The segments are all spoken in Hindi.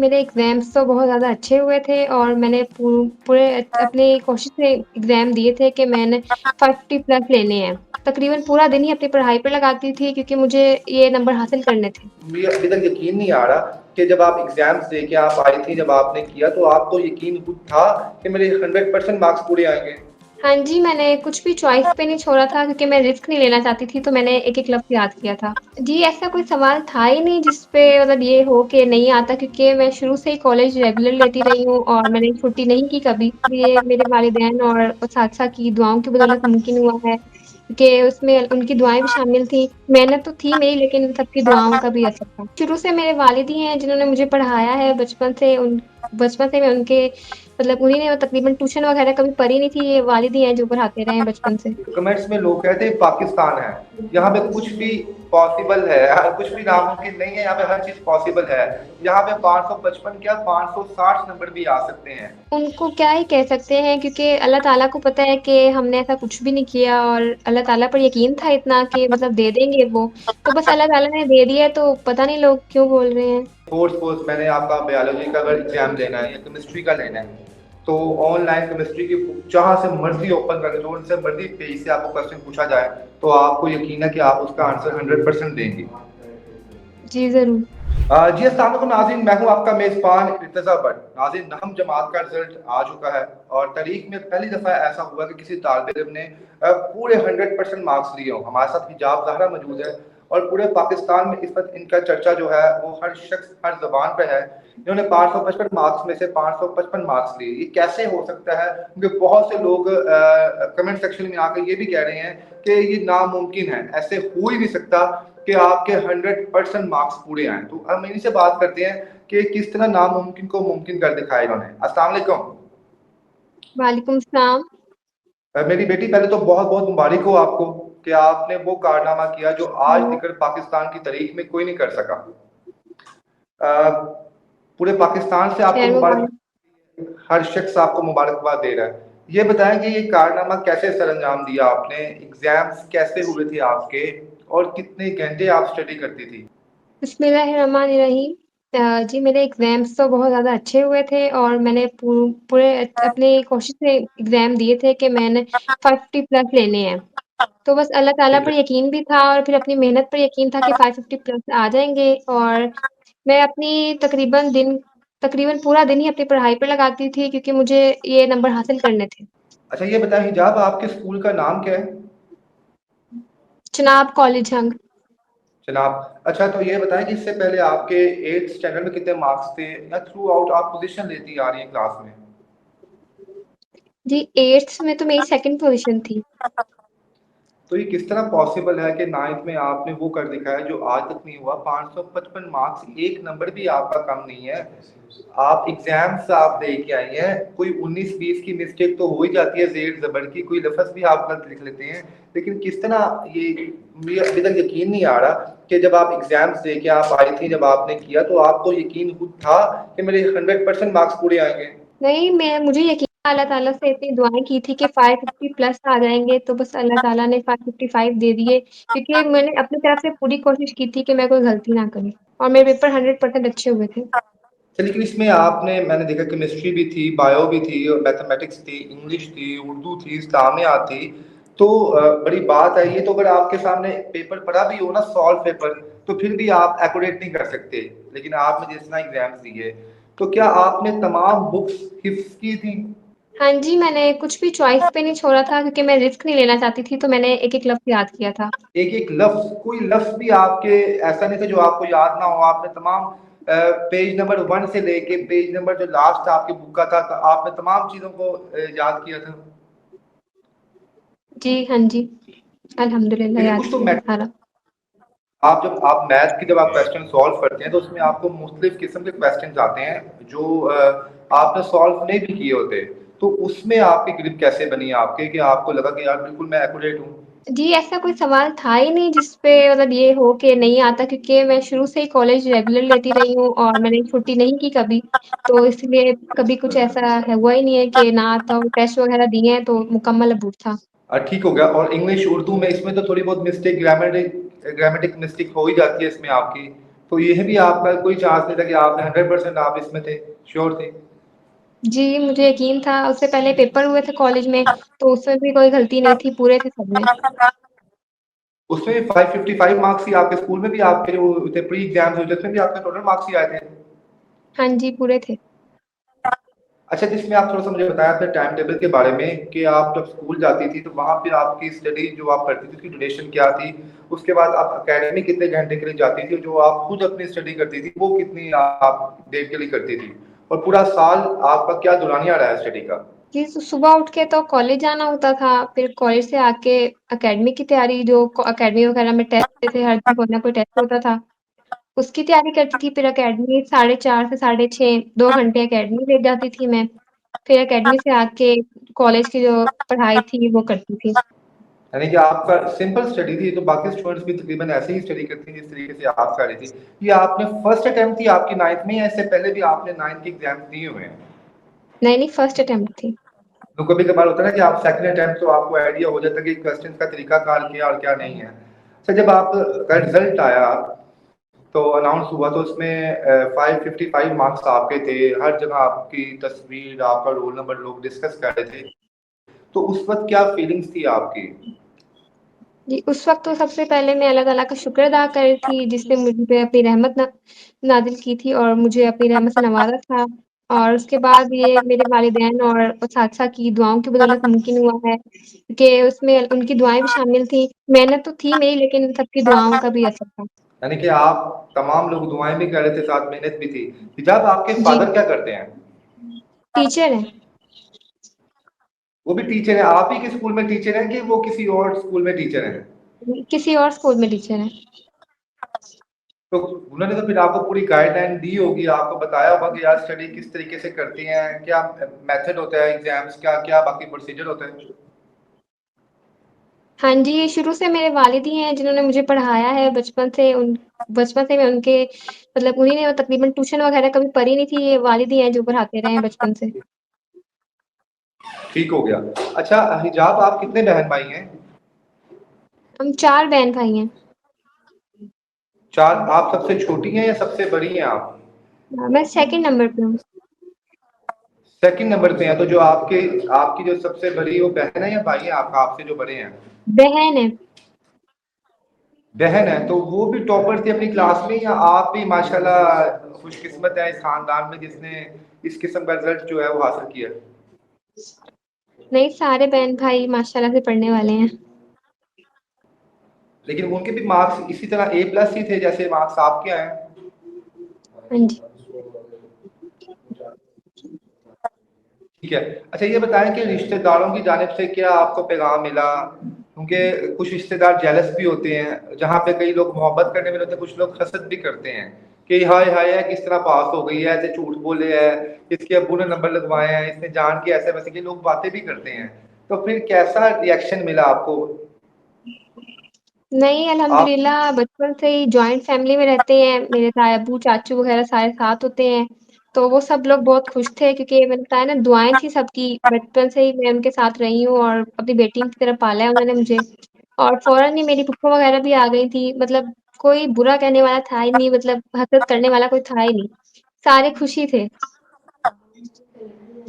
मेरे एग्ज़ाम्स तो बहुत ज़्यादा अच्छे हुए थे और मैंने पूरे अपनी कोशिश से एग्ज़ाम दिए थे कि मैंने 50 प्लस लेने हैं। तकरीबन पूरा दिन ही अपनी पढ़ाई पे लगाती थी क्योंकि मुझे ये नंबर हासिल करने थे। मुझे अभी तक यकीन नहीं आ रहा कि जब आप एग्ज़ाम्स दे के आप आई थी, जब आपने किया तो आपको यकीन खुद था कि मेरे 100% मार्क्स पूरे आएँगे? हाँ जी, मैंने कुछ भी चॉइस पे नहीं छोड़ा था क्योंकि मैं रिस्क नहीं लेना चाहती थी, तो मैंने एक-एक लफ्ज़ याद किया था। जी, ऐसा कोई सवाल था ही नहीं जिस पे मतलब ये हो कि नहीं आता क्योंकि मैं शुरू से ही कॉलेज रेगुलर लेती रही हूँ और मैंने छुट्टी नहीं की कभी। ये मेरे वालिदैन और असातिज़ा की दुआओं की बदौलत मुमकिन हुआ है कि उसमें उनकी दुआएँ भी शामिल थी। मेहनत तो थी मेरी लेकिन सबकी दुआओं का भी असर था। शुरू से मेरे वालिद ही हैं जिन्होंने मुझे पढ़ाया है बचपन से मैं उनके मतलब उन्हीं ने तकरीबन ट्यूशन वगैरह कभी पढ़ी नहीं थी, ये वालिद ही हैं जो पढ़ाते रहे हैं बचपन से। कमेंट्स में लोग कहते हैं पाकिस्तान है, यहाँ पे कुछ भी पॉसिबल है, कुछ भी नामुमकिन नहीं है, यहाँ पे हर चीज़ पॉसिबल है। यहाँ पे 555 क्या 560 नंबर भी आ सकते हैं। उनको क्या ही कह सकते हैं क्योंकि अल्लाह ताला को पता है कि हमने ऐसा कुछ भी नहीं किया और अल्लाह ताला पर यकीन था इतना कि मतलब दे देंगे वो। तो बस अल्लाह ताला ने दे दिया तो पता नहीं लोग क्यों बोल रहे हैं। सपोज़ मैंने आपका बायोलॉजी का अगर एग्ज़ाम देना है या केमिस्ट्री का लेना है, तो ऑनलाइन केमिस्ट्री की बुक जहाँ से मर्ज़ी ओपन करके जो उनसे मर्ज़ी पेज से आपको क्वेश्चन पूछा जाए, तो आपको यकीन है कि आप उसका आंसर 100% देंगे। जी, ज़रूर। जी अस्सलाम वालेकुम नाज़रीन, मैं हूँ आपका मेज़बान इर्तिज़ा भट्ट। नाज़रीन 9वीं जमात का रिज़ल्ट आ चुका है और तारीख़ में पहली दफ़ा ऐसा हुआ कि किसी तालिब इल्म ने पूरे 100% मार्क्स लिए हों। हमारे साथ हिजाब ज़हरा मौजूद है और पूरे पाकिस्तान में इस वक़्त इनका चर्चा जो है वो हर शख़्स, हर ज़बान पे है। इन्होंने 555 मार्क्स में से 555 मार्क्स लिए। ये कैसे हो सकता है? क्योंकि बहुत से लोग कमेंट सेक्शन में आके ये भी कह रहे हैं कि ये नामुमकिन है, ऐसे हो ही नहीं सकता कि आपके 100% मार्क्स पूरे आएँ। तो हम इन्हीं से बात करते हैं कि किस तरह नामुमकिन को मुमकिन कर दिखाया इन्होंने। अस्सलाम वालेकुम। वालेकुम सलाम। मेरी बेटी पहले तो बहुत-बहुत मुबारक हो आपको कि आपने वो कारनामा किया जो आज हाँ, तक पाकिस्तान की तारीख में कोई नहीं कर सका। अ, पूरे पाकिस्तान से आपको खैर मुबारक, मुबारक। हर शख्स आपको मुबारकबाद दे रहा है। ये बताएँ कि ये कारनामा कैसे सरअंजाम दिया आपने? एग्ज़ाम्स कैसे हुए थे आपके और कितने घंटे आप स्टडी करती थी? बिस्मिल्लाहिर्रहमानिर्रहीम। जी मेरे एग्ज़ाम्स तो बहुत ज़्यादा अच्छे हुए थे और मैंने पूरे अपनी कोशिश से एग्ज़ाम दिए थे कि मैंने 50 प्लस लेने हैं। तो बस अल्लाह ताला ठीक पर है। यकीन भी था और फिर अपनी मेहनत पर यकीन था कि 550 प्लस आ जाएँगे और मैं तकरीबन पूरा दिन ही अपनी पढ़ाई पे लगाती थी क्योंकि मुझे ये नंबर हासिल करने थे। अच्छा ये बताएँ हिजाब आपके स्कूल का नाम क्या है? चिनाब कॉलेज हंग। जनाब, अच्छा तो ये बताएँ कि इससे पहले आपके 8th स्टैंडर्ड में कितने मार्क्स थे या थ्रू आउट आप पोज़ीशन लेती आ रही हैं क्लास में? जी 8th में तो मेरी 2nd पोज़ीशन थी। तो ये किस तरह पॉसिबल है कि 9th में आपने वो कर दिखाया जो आज तक नहीं हुआ? 555 मार्क्स, 1 नंबर भी आपका कम नहीं है। आप एग्ज़ाम्स आप दे के आई हैं, कोई 19-20 की मिस्टेक तो हो ही जाती है ज़ेर-ज़बर की, कोई लफ़्ज़ भी आप गलत लिख लेते हैं। लेकिन किस तरह ये मुझे अभी तक यकीन नहीं आ रहा कि जब आप एग्ज़ाम्स दे के आप आई थी, जब आपने किया तो आपको यकीन खुद था कि मेरे 100% मार्क्स पूरे आएँगे? नहीं, मुझे यकीन था अल्लाह ताला से इतनी दुआएँ की थी कि 550 प्लस आ जाएँगे, तो बस अल्लाह ताला ने 555 दे दिए क्योंकि मैंने अपनी तरफ से पूरी कोशिश की थी कि मैं कोई गलती ना करूँ और मेरे पेपर 100% अच्छे हुए थे। अच्छा, लेकिन इसमें आपने मैंने देखा केमिस्ट्री भी थी, बायो भी थी और मैथमेटिक्स थी, इंग्लिश थी, उर्दू थी, इस्लामियात थी। तो बड़ी बात है ये तो अगर आपके सामने पेपर पड़ा भी हो ना सॉल्व पेपर, तो फिर भी आप एक्यूरेट नहीं कर सकते। लेकिन आपने जिस तरह एग्ज़ाम्स दिए, तो क्या आपने तमाम बुक्स हिफ़्ज़ की थी? हाँ जी, मैंने कुछ भी चॉइस पे नहीं छोड़ा था क्योंकि मैं रिस्क नहीं लेना चाहती थी, तो मैंने एक-एक लफ्ज़ याद किया था। एक-एक लफ्ज़, कोई लफ्ज़ भी आपके ऐसा नहीं था जो आपको याद ना हो, आपने तमाम पेज नंबर 1 से लेके पेज नंबर जो लास्ट आपकी बुक का था, तो आपने तमाम चीज़ों को याद किया था? जी, हाँ जी। अल्हम्दुलिल्लाह देखिए याद कुछ तो किया मै सारा। आप मैथ की जब आप क्वेश्चन सॉल्व करते हैं, तो उसमें आपको मुख्तलिफ़ किस्म के क्वेश्चन्स आते हैं, जो आपने सॉल्व नहीं भी किए होते। तो उसमें आपकी ग्रिप कैसे बनी आपके कि आपको लगा कि यार बिल्कुल मैं एक्यूरेट हूँ? जी, ऐसा कोई सवाल था ही नहीं जिस पे मतलब ये हो कि नहीं आता क्योंकि मैं शुरू से ही कॉलेज रेगुलर लेती रही हूँ और मैंने छुट्टी नहीं की कभी। तो इसलिए कभी कुछ ऐसा है हुआ ही नहीं है कि ना आता हो, टेस्ट वगैरह दिए हैं तो मुकम्मल अबूर था। ठीक हो गया और इंग्लिश, उर्दू में इसमें तो थोड़ी बहुत मिस्टेक ग्रामेटिक मिस्टेक हो ही जाती है इसमें आपकी। तो ये भी आपका कोई चांस नहीं था कि आपने 100% आप इसमें थे, श्योर थे? जी, मुझे यकीन था, उससे पहले पेपर हुए थे कॉलेज में, तो उसमें भी कोई गलती नहीं थी, पूरे थे सब में। उसमें भी 555 मार्क्स ही आपके स्कूल में भी आपके जो थे प्री एग्ज़ाम्स हुए थे, उसमें भी आपके टोटल मार्क्स ही आए थे? हाँ जी, पूरे थे। अच्छा, जिसमें आप थोड़ा-सा मुझे बताएँ अपने टाइम टेबल के बारे में कि आप जब स्कूल जाती थी, तो वहाँ पे आपकी स्टडी जो आप करती थी, उसकी ड्यूरेशन क्या थी? उसके बाद आप अकेडमी कितने घंटे के लिए जाती थी? और जो आप खुद अपनी स्टडी करती थी, वो कितनी आप देर के लिए करती थी? और पूरा साल आपका क्या दौरानिया रहा है स्टडी का? जी, सुबह उठ के तो कॉलेज जाना होता था, फिर कॉलेज से आके अकेडमी की तैयारी जो अकेडमी वगैरह में टेस्ट थे, हर दिन कोई ना कोई टेस्ट होता था, उसकी तैयारी करती थी, फिर अकेडमी 4:30 से 6:30 2 घंटे अकेडमी लेट जाती थी मैं, फिर अकेडमी से आके कॉलेज की जो पढ़ाई थी, वो करती थी। यानी कि आपका सिंपल स्टडी थी, तो बाकी स्टूडेंट्स भी तकरीबन ऐसे ही स्टडी करती हैं, जिस तरीके से आप कर रही थी। ये आपने फर्स्ट अटेम्प्ट थी आपकी 9th में या इससे पहले भी आपने 9th के एग्ज़ाम्स दिए हुए हैं? नहीं, नहीं फर्स्ट अटेम्प्ट थी। तो कभी-कभार होता है ना कि आप सेकंड अटेम्प्ट तो आपको आइडिया हो जाता है कि क्वेश्चन का तरीकाकार क्या और क्या नहीं है। अच्छा, जब आपका रिज़ल्ट आया, तो अनाउंस हुआ तो उसमें 555 मार्क्स आपके थे, हर जगह आपकी तस्वीर, आपका रोल नंबर लोग डिस्कस कर रहे थे। तो उस वक़्त क्या फीलिंग्स थी आपकी? जी, उस वक़्त तो सबसे पहले मैं अल्लाह ताला का शुक्र अदा कर रही थी, जिसने मुझ पे अपनी रहमत नाज़िल की थी और मुझे अपनी रहमत से नवाज़ा था। और उसके बाद ये मेरे वालिदैन और असातिज़ा की दुआओं की बदौलत मुमकिन हुआ है, कि उसमें उनकी दुआएँ भी शामिल थी। मेहनत तो थी मेरी, लेकिन सबकी दुआओं का भी असर था। यानी कि आप तमाम लोग दुआएँ भी कर रहे थे, साथ मेहनत भी थी। हिजाब आपके जी, फ़ादर क्या करते हैं? टीचर हैं। वो भी टीचर हैं, आप ही के स्कूल में टीचर हैं कि वो किसी और स्कूल में टीचर हैं? किसी और स्कूल में टीचर हैं। तो उन्होंने तो फिर आपको पूरी गाइडलाइन दी होगी, आपको बताया होगा कि यार स्टडी किस तरीके से करती हैं, क्या मेथड होता है एग्ज़ाम्स का, क्या बाकी प्रोसीजर होता है? हाँ जी, ये शुरू से मेरे वालिद ही हैं जिन्होंने मुझे पढ़ाया है बचपन से मैं उनके मतलब उन्हीं ने तकरीबन ट्यूशन वगैरह कभी पढ़ी नहीं थी, ये वालिद ही हैं जो पढ़ाते रहे हैं बचपन से। ठीक हो गया। अच्छा, हिजाब आप कितने बहन-भाई हैं? हम 4 बहन-भाई हैं। 4, आप सबसे छोटी हैं या सबसे बड़ी हैं आप? मैं सेकंड नंबर पे हूँ। सेकंड नंबर पे हैं, तो जो आपके आपकी जो सबसे बड़ी वो बहन है या भाई है आपका आपसे जो बड़े हैं? बहन है। बहन है, तो वो भी टॉपर थी अपनी क्लास में या आप भी माशाल्लाह खुशकिस्मत हैं इस खानदान में जिसने इस किस्म का रिज़ल्ट जो है वो हासिल किया है? नहीं, सारे बहन-भाई माशाल्लाह से पढ़ने वाले हैं। लेकिन उनके भी मार्क्स इसी तरह ए प्लस ही थे जैसे मार्क्स आपके आए हैं? हाँ जी। ठीक है। अच्छा, ये बताएँ कि रिश्तेदारों की जानिब से क्या आपको पैगाम मिला? क्योंकि कुछ रिश्तेदार जेलस भी होते हैं, जहाँ पे कई लोग मोहब्बत करने वाले होते हैं, कुछ लोग हसद भी करते हैं कि हाय हाय! किस तरह पास हो गई है, ऐसे झूठ बोले है, इसके अब्बू ने नंबर लगवाए हैं, इसने जान के ऐसे-वैसे के लोग बातें भी करते हैं। तो फिर कैसा रिएक्शन मिला आपको? नहीं, आप अल्हम्दुलिल्लाह बचपन से ही जॉइंट फैमिली में रहते हैं, मेरे ताया-अब्बू, चाचू वगैरह सारे साथ होते हैं, तो वो सब लोग बहुत खुश थे क्योंकि मैंने बताया ना दुआएँ थी सबकी, बचपन से ही मैं उनके साथ रही हूँ और अपनी बेटी की तरह पाला है उन्होंने मुझे। और फ़ौरन ही मेरी फूफा वगैरह भी आ गई थी, मतलब कोई बुरा कहने वाला था ही नहीं, मतलब हसद करने वाला कोई था ही नहीं, सारे खुश ही थे।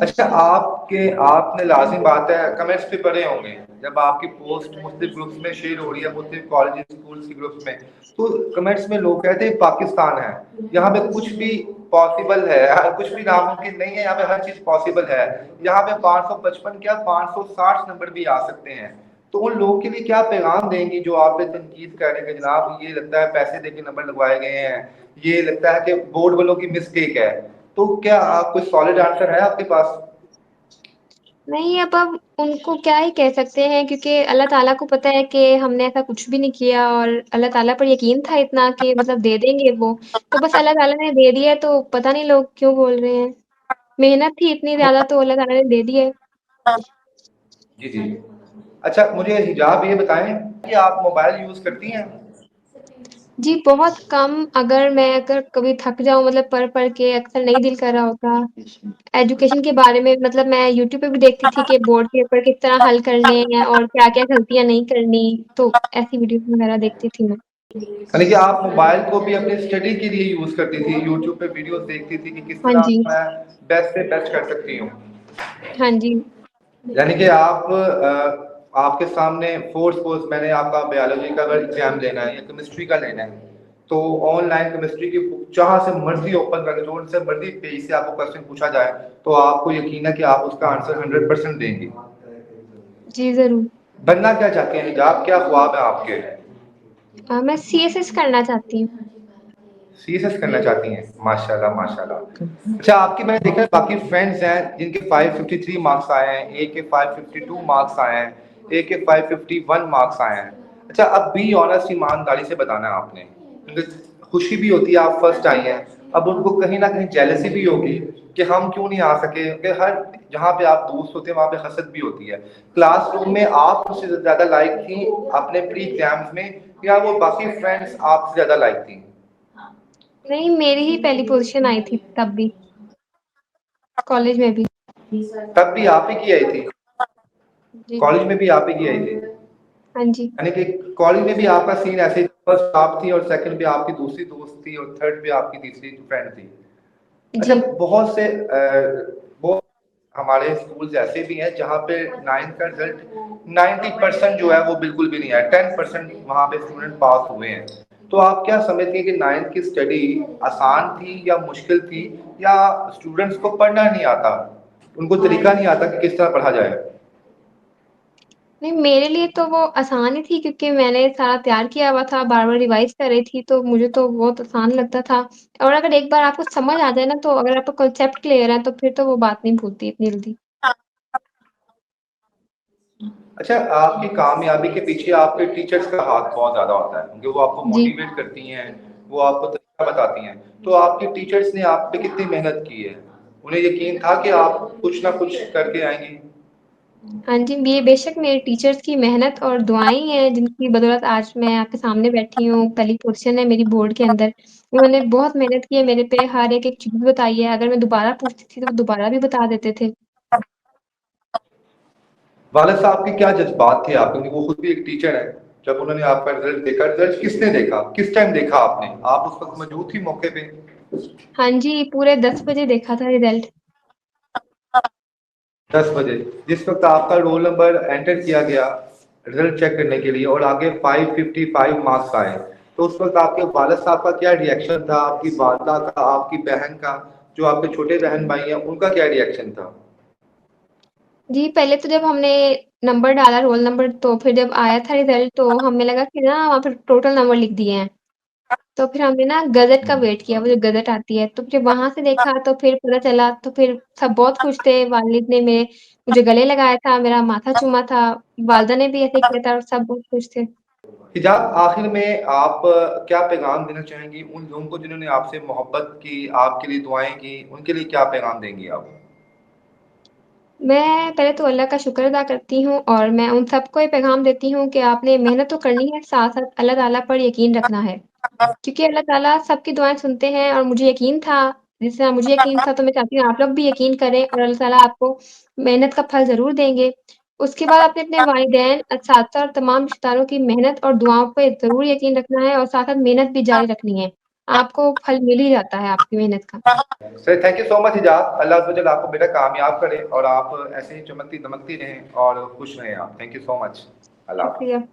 अच्छा, आपने लाज़िम बात है कमेंट्स भी पढ़े होंगे, जब आपकी पोस्ट मुख्तलिफ ग्रुप्स में शेयर हो रही है, मुख्तलिफ कॉलेजेस, स्कूल्स के ग्रुप्स में, तो कमेंट्स में लोग कहते हैं पाकिस्तान है, यहाँ पे कुछ भी पॉसिबल है, कुछ भी नामुमकिन नहीं है, यहाँ पे हर चीज़ पॉसिबल है। यहाँ पे 555 क्या 560 नंबर भी आ सकते हैं। तो उन लोगों के लिए क्या पैगाम देंगी जो आप पे तनकीद कर रहे हैं कि जनाब ये लगता है पैसे देके नंबर लगवाए गए हैं, ये लगता है कि बोर्ड वालों की मिस्टेक है। तो क्या कोई सॉलिड आंसर है आपके पास? नहीं, अब उनको क्या ही कह सकते हैं क्योंकि अल्लाह ताला को पता है कि हमने ऐसा कुछ भी नहीं किया और अल्लाह ताला पर यकीन था इतना कि मतलब दे देंगे वो, तो बस अल्लाह ताला ने दे दिया है तो पता नहीं लोग क्यों बोल रहे हैं। मेहनत थी इतनी ज़्यादा तो अल्लाह ताला ने दे दिया है। जी, जी। अच्छा, मुझे हिजाब ये बताएँ कि आप मोबाइल यूज़ करती हैं? जी, बहुत कम अगर कभी थक जाऊँ मतलब पढ़-पढ़ के अक्सर नहीं दिल कर रहा होता। एजुकेशन के बारे में मतलब मैं यूट्यूब पे भी देखती थी कि बोर्ड पेपर किस तरह हल करने हैं और क्या-क्या गलतियाँ नहीं करनी, तो ऐसी वीडियोज़ वगैरह देखती थी मैं। यानी कि आप मोबाइल को भी अपनी स्टडी के लिए यूज़ करती थी, यूट्यूब पे वीडियोज़ देखती थी कि किस हाँ तरह जी। मैं बेस्ट से बेस्ट कर सकती हूँ। हाँ जी। यानी कि आपके सामने सपोज़ मैंने आपका बायोलॉजी का अगर एग्ज़ाम लेना है या केमिस्ट्री का लेना है, तो ऑनलाइन केमिस्ट्री की बुक जहाँ से मर्ज़ी ओपन करके जो से मर्ज़ी पेज से आपको क्वेश्चन पूछा जाए, तो आपको यकीन है कि आप उसका आंसर 100% देंगी। जी, ज़रूर। बनना क्या चाहती हैं? आप क्या ख्वाब है आपके? मैं सीएसएस करना चाहती हूँ। सीएसएस करना चाहती हैं? माशाल्लाह, माशाल्लाह। अच्छा आपकी मैंने देखा है बाकी फ्रेंड्स हैं जिनके 553 मार्क्स आए हैं, एक के 552 मार्क्स आए हैं, एक के 551 मार्क्स आए हैं। अच्छा अब बी ऑनेस्ट ईमानदारी से बताना है आपने, क्योंकि खुशी भी होती है आप फर्स्ट आई हैं, अब उनको कहीं न कहीं जेलसी भी होगी कि हम क्यों नहीं आ सके, कि हर जहाँ पे आप दोस्त होते हैं वहाँ पे हसद भी होती है। क्लासरूम में आप उससे ज़्यादा लाइक थी अपने प्री एग्ज़ाम्स में या वो बाकी फ्रेंड्स आपसे ज़्यादा लाइक थी? नहीं, मेरी ही पहली पोज़ीशन आई थी तब भी, कॉलेज में भी। तब भी आप ही की आई थी? जी। कॉलेज में भी आप ही की आई थी? हाँ जी। यानी कि कॉलेज में भी आपका सीन ऐसे ही फर्स्ट आप थी और सेकंड पे आपकी दूसरी दोस्त थी और थर्ड पे आपकी तीसरी फ्रेंड थी। अच्छा जी। बहुत से वो हमारे स्कूल्स ऐसे भी हैं जहाँ पे 9th का रिजल्ट 90% जो है वो बिल्कुल भी नहीं आया, 10% वहाँ पे स्टूडेंट पास हुए हैं। तो आप क्या समझती हैं कि 9th की स्टडी आसान थी या मुश्किल थी या स्टूडेंट्स को पढ़ना नहीं आता, उनको तरीका नहीं आता कि किस तरह पढ़ा जाए? नहीं, मेरे लिए तो वो आसान ही थी क्योंकि मैंने सारा तैयार किया हुआ था, बार-बार रिवाइज़ कर रही थी, तो मुझे तो बहुत आसान लगता था। और अगर एक बार आपको समझ आ जाए ना, तो अगर आपका कॉन्सेप्ट क्लियर है, तो फिर तो वो बात नहीं भूलती इतनी जल्दी। अच्छा, आपकी कामयाबी के पीछे आपके टीचर्स का हाथ बहुत ज़्यादा होता है, क्योंकि वो आपको जी। मोटिवेट करती हैं, वो आपको तरीका बताती हैं। तो आपके टीचर्स ने आप पे कितनी मेहनत की है? उन्हें यकीन था कि आप कुछ ना कुछ करके आएँगी? हाँ जी, ये बेशक मेरे टीचर्स की मेहनत और दुआएँ ही हैं जिनकी बदौलत आज मैं आपके सामने बैठी हूँ, पहली पोज़ीशन है मेरी बोर्ड के अंदर। उन्होंने बहुत मेहनत की है मेरे पे, हर एक-एक चीज़ बताई है, अगर मैं दोबारा पूछती थी, तो वो दोबारा भी बता देते थे। वालिद साहब के क्या जज़्बात थे आपके? क्योंकि वो खुद भी एक टीचर हैं। जब उन्होंने आपका रिज़ल्ट देखा, रिज़ल्ट किसने देखा? किस टाइम देखा आपने? आप उस वक़्त मौजूद थी मौके पे? हाँ जी, पूरे 10 बजे देखा था रिज़ल्ट। 10 बजे, जिस वक़्त आपका रोल नंबर एंटर किया गया, रिज़ल्ट चेक करने के लिए और आगे 555 मार्क्स आए, तो उस वक़्त आपके वालिद साहब का क्या रिएक्शन था? आपकी वालिदा का, आपकी बहन का, जो आपके छोटे बहन-भाई हैं, उनका क्या रिएक्शन था? जी, पहले तो जब हमने नंबर डाला रोल नंबर तो फिर जब आया था रिज़ल्ट तो हमें लगा कि ना वहाँ पे टोटल नंबर लिख दिए हैं। तो फिर हमने ना गज़ट का वेट किया, वो जो गज़ट आती है, तो फिर वहाँ से देखा तो फिर पता चला तो फिर सब बहुत खुश थे, वालिद ने मेरे मुझे गले लगाया था, मेरा माथा चूमा था, वालिदा ने भी ऐसे किया था और सब बहुत खुश थे। हिजाब आखिर में आप क्या पैगाम देना चाहेंगी उन लोगों को जिन्होंने आपसे मोहब्बत की, आपके लिए दुआएँ की, उनके लिए क्या पैगाम देंगी आप? मैं पहले तो अल्लाह का शुक्र अदा करती हूँ और मैं उन सबको ये पैगाम देती हूँ कि आपने मेहनत तो करनी है, साथ-साथ अल्लाह ताला पर यकीन रखना है। क्योंकि अल्लाह ताला सबकी दुआएँ सुनते हैं और मुझे यकीन था, जिस तरह मुझे यकीन था तो मैं चाहती हूँ आप लोग भी यकीन करें और अल्लाह ताला आपको मेहनत का फल ज़रूर देंगे। उसके बाद आपने अपने वालिदैन, असातिज़ा और तमाम रिश्तेदारों की मेहनत और दुआओं पे ज़रूर यकीन रखना है और साथ-साथ मेहनत भी जारी रखनी है। आपको फल मिल ही जाता है आपकी मेहनत का। Sir thank you so much हिजाब, अल्लाह अज़्ज़ व जल आपको बेटा कामयाब करे और आप ऐसे ही चमकती-दमकती रहें और खुश रहें आप। Thank you so much. अल्लाह हाफ़िज़। शुक्रिया।